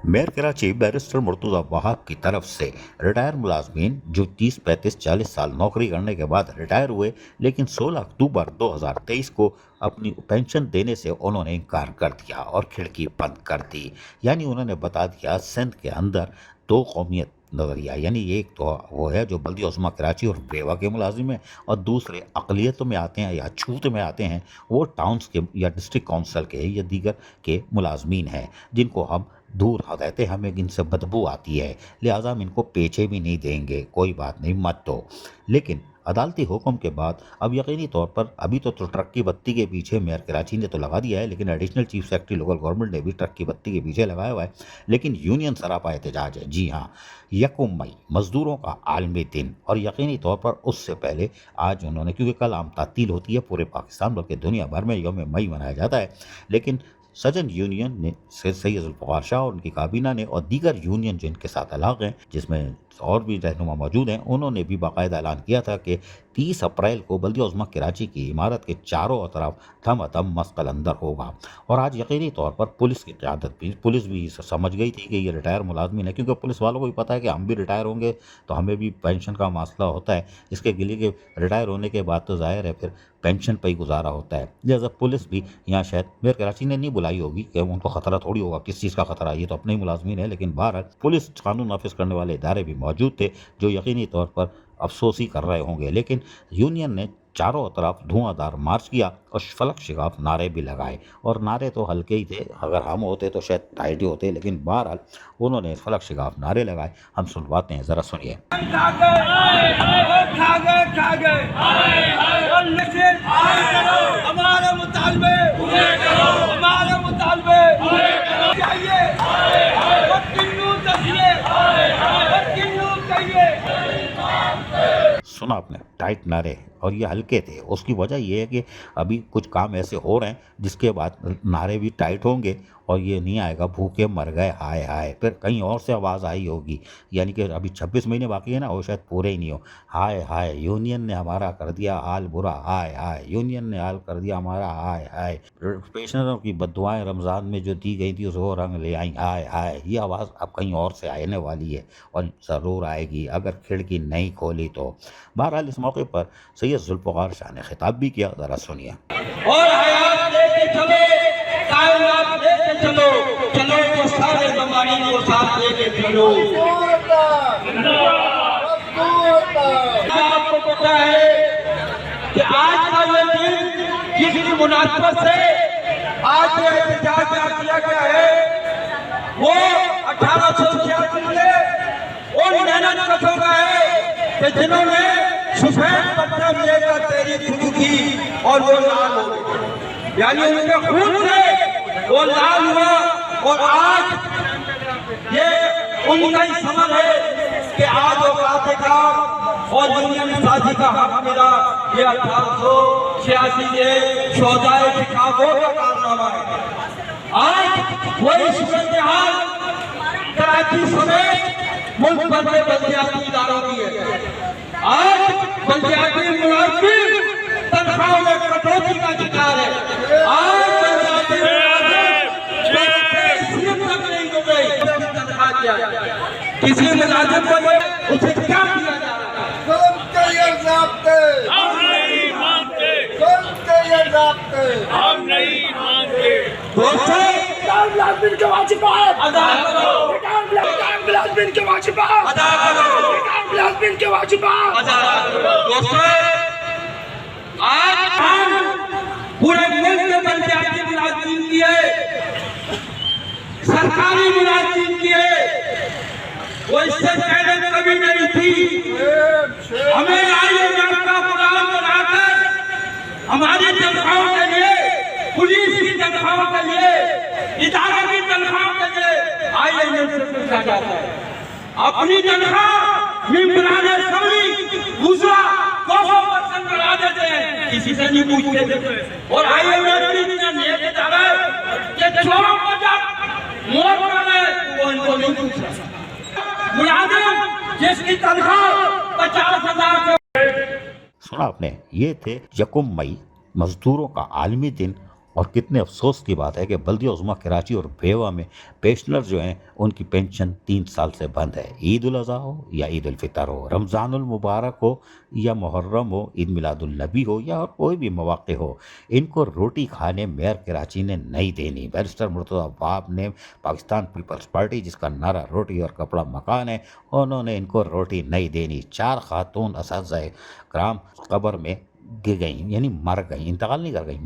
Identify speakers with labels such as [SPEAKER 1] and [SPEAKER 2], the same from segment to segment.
[SPEAKER 1] Mayor Karachi barrister Murtaza Wahab की तरफ से रिटायर मुलाजमीन जो 30, 35, 40 साल नौकरी करने के बाद रिटायर हुए, लेकिन 16 अक्टूबर 2023 को अपनी पेंशन देने से उन्होंने इनकार कर दिया और खिड़की बंद कर दी। यानी उन्होंने बता दिया सिंध के अंदर दो कौमियत नज़रिया, यानी एक तो वो है जो बल्दी उस्मा कराची और बेवा के मुलाजिम हैं, और दूसरे अकलियतों में आते हैं या छूत में आते हैं, वो टाउन्स के या डिस्ट्रिक्ट काउंसिल के या दीगर के मुलाजमीन हैं, जिनको हम दूर रहते, हमें इनसे बदबू आती है, लिहाजा हम इनको पेचे भी नहीं देंगे, कोई बात नहीं मत दो। लेकिन अदालती हुक्म के बाद अब यकीनी तौर पर अभी तो ट्रक की बत्ती के पीछे मेयर कराची ने तो लगा दिया है, लेकिन additional chief secretary local government ने भी ट्रक की बत्ती के पीछे लगाया हुआ है। लेकिन यूनियन सरापा एहतजाज है। जी हाँ, 1 मई मजदूरों का आलमी दिन, और यकीनी तौर पर उससे पहले आज उन्होंने, क्योंकि कल आम तातील होती है पूरे पाकिस्तान बल्कि दुनिया भर में यौम मई मनाया जाता है, लेकिन सजन यूनियन ने सैयद जुल्फ़िकार शाह और उनकी काबीना ने और दीगर यूनियन जिनके साथ अलग हैं, जिसमें और भी रहनुमा मौजूद हैं, उन्होंने भी बाकायदा ऐलान किया था कि 30 अप्रैल को बल्दिया उज़्मा कराची की इमारत के चारों तरफ धमाधम मस्कल अंदर होगा। और आज यकीनी तौर पर पुलिस की क़यादत भी, पुलिस भी समझ गई थी कि ये रिटायर मुलाजमीन है, क्योंकि पुलिस वालों को भी पता है कि हम भी रिटायर होंगे तो हमें भी पेंशन का मसला होता है, इसके गिले के रिटायर होने के बाद तो ज़ाहिर है फिर पेंशन पर ही गुजारा होता है। लिहाजा पुलिस भी यहाँ शायद मेयर कराची ने नहीं बुलाई होगी कि उनको खतरा थोड़ी होगा, किस चीज़ का खतरा, ये तो अपने ही मुलाजमीन है, लेकिन बहरहाल पुलिस कानून नाफिज करने वाले इदारे भी मौजूद थे जो यकीनी तौर पर अफसोस ही कर रहे होंगे। लेकिन यूनियन ने चारों तरफ धुआंधार मार्च किया और फलक शिगाफ नारे भी लगाए, और नारे तो हल्के ही थे, अगर हम होते तो शायद टाइट ही होते, लेकिन बहरहाल उन्होंने फलक शिगाफ नारे लगाए। हम सुनवाते हैं, ज़रा सुनिए।
[SPEAKER 2] हमारे मुतालबे पूरे करो, हमारे मुतालबे पूरे करो, चाहिए
[SPEAKER 1] सुना आपने, टाइट नारे, और ये हल्के थे। उसकी वजह ये है कि अभी कुछ काम ऐसे हो रहे हैं जिसके बाद नारे भी टाइट होंगे, और ये नहीं आएगा भूखे मर गए हाय हाय, फिर कहीं और से आवाज़ आई होगी, यानी कि अभी 26 महीने बाकी है ना, वो शायद पूरे ही नहीं हो। हाय हाय यूनियन ने हमारा कर दिया हाल बुरा, हाय हाय यूनियन ने हाल कर दिया हमारा, हाय हाय पेंशनरों की बद्दुआएं रमज़ान में जो दी गई थी उसको रंग ले आई, हाय हाय। ये आवाज़ अब कहीं और से आने वाली है और ज़रूर आएगी अगर खिड़की नहीं खोली तो। बहरहाल इस मौके पर सैयद जुल्फ़िकार शाह ने खिताब भी किया, ज़रा सुनिए।
[SPEAKER 2] और हयात लेके चलो, कायनात लेके चलो, चलो तो सारे ज़माने को साथ लेके चलो। आपको पता है कि आज का ये दिन जिसकी मुनासबत से आज जो एहतजाज किया गया है वो 1886 में उन मेहनत कशों का है कि जिन्होंने सफेद पत्थर लेकर तहरीक शुरू की और वो लाल हो गई, यानी उनके खून से वो लाल हुआ। और आज ये उनका ही समझ है कि आज वो बातें का और यूनियन साजी का हक मिला, ये 1886 के शोहदाए शिकागो का कारनामा है। आज वही सूरत हाल कराची समेत मुल्क भर में बल्दियाती इदारों की है। आज बल्दियाती मुलाजिम तनख्वाहों में कटौती का शिकार है। आज बल्दियाती मुलाजिम तक नहीं हो गई, तनख्वाह क्या है, किसी मुलाजिम को उसे क्या किया जा रहा है?
[SPEAKER 3] जुल्म के ये ज़ाब्ते
[SPEAKER 4] हम नहीं मानते,
[SPEAKER 3] जुल्म के ये ज़ाब्ते
[SPEAKER 4] हम नहीं मानते।
[SPEAKER 2] दोस्तों
[SPEAKER 3] मुलाज़िम के वाजिबात
[SPEAKER 2] अदा करो,
[SPEAKER 3] मुलाज़िम के वाजिबात
[SPEAKER 2] अदा करो,
[SPEAKER 3] मुलाज़िम के वाजिबात
[SPEAKER 2] अदा करो। दोस्तों आज हम पूरे मुल्क में बल्दियाती मुलाजिम की है, सरकारी मुलाजिम की है, वो इससे पहले कभी नहीं थी। हमें आईएमएफ का गुलाम बनाकर हमारी तनख्वाहों के लिए, पुलिस की तनख्वाहों के लिए, इदारे की तनख्वाहों के लिए आईएमएफ से पूछा जाता है। अपनी तनख्वाह मेंबरान असेंबली दूसरा 200% बढ़ा देते हैं, किसी से नहीं पूछते। और आईएमएफ की इतना नेक इदारा है कि चोरों को जब मोड़ पड़े वो इनको नहीं पूछता। मुलाजिम जिसकी तनख्वाह 50,000 से।
[SPEAKER 1] सुना आपने, ये थे 1 मई मजदूरों का आलमी दिन और कितने अफसोस की बात है कि बल्दिया उज़्मा कराची और बेवा में पेंशनर जो हैं उनकी पेंशन 3 साल से बंद है। ईद उल अज़हा हो या ईद उल फितर हो, रमज़ानुल मुबारक हो या मुहर्रम हो, ईद मिलादुल नबी हो या और कोई भी मौक़े हो, इनको रोटी खाने मेयर कराची ने नहीं देनी। बैरिस्टर मुर्तज़ा वहाब ने पाकिस्तान पीपल्स पार्टी, जिसका नारा रोटी और कपड़ा मकान है, उन्होंने इनको रोटी नहीं देनी। 4 खातून असातिज़ाए कराम कब्र में गिर गई, यानी मर गई, इंतकाल नहीं कर गई,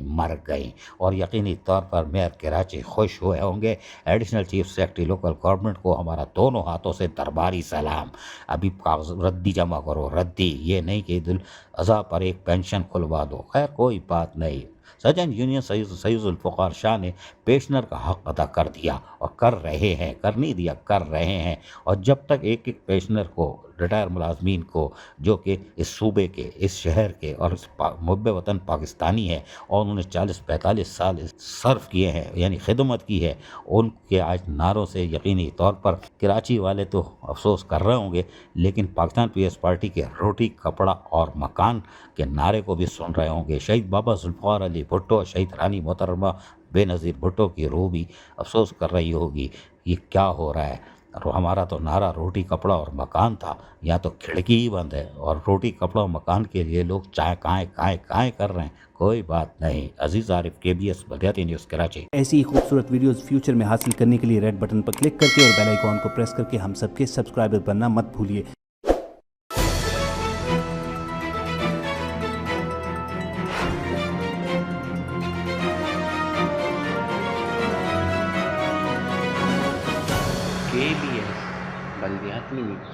[SPEAKER 1] मर गई। और यकीनी तौर पर मेयर कराची खुश हुए होंगे। Additional chief secretary local government को हमारा दोनों हाथों से दरबारी सलाम। अभी कागज रद्दी जमा करो, रद्दी, ये नहीं कि ईद उल अज़हा पर एक पेंशन खुलवा दो। खैर कोई बात नहीं। सजन यूनियन सैयद फ़ुक़ार शाह ने पेंशनर का हक अदा कर दिया और कर रहे हैं, कर नहीं दिया, कर रहे हैं। और जब तक एक एक पेंशनर को, रिटायर मुलाजमीन को, जो कि इस सूबे के, इस शहर के और इस मुहब्बे वतन पाकिस्तानी है और उन्होंने 40-45 साल सर्व किए हैं, यानी खिदमत की है, उनके आज नारों से यकीनी तौर पर कराची वाले तो अफसोस कर रहे होंगे, लेकिन पाकिस्तान पीपल्स पार्टी के रोटी कपड़ा और मकान के नारे को भी सुन रहे होंगे। शहीद बाबा जुल्फ़िकार अली भुट्टो, शहीद रानी मोहतरमा बेनज़ीर भुट्टो की रूह भी अफसोस कर रही होगी, ये क्या हो रहा है। और हमारा तो नारा रोटी कपड़ा और मकान था, यहाँ तो खिड़की ही बंद है और रोटी कपड़ा और मकान के लिए लोग चाहे काएँ कर रहे हैं। कोई बात नहीं। अजीज़ आरिफ, KBS बल्दियाती न्यूज़ कराची।
[SPEAKER 5] ऐसी ही खूबसूरत वीडियोस फ्यूचर में हासिल करने के लिए रेड बटन पर क्लिक करके और बेल आइकॉन को प्रेस करके हम सबके सब्सक्राइबर बनना मत भूलिए।
[SPEAKER 6] KBS बल्दियाती न्यूज़।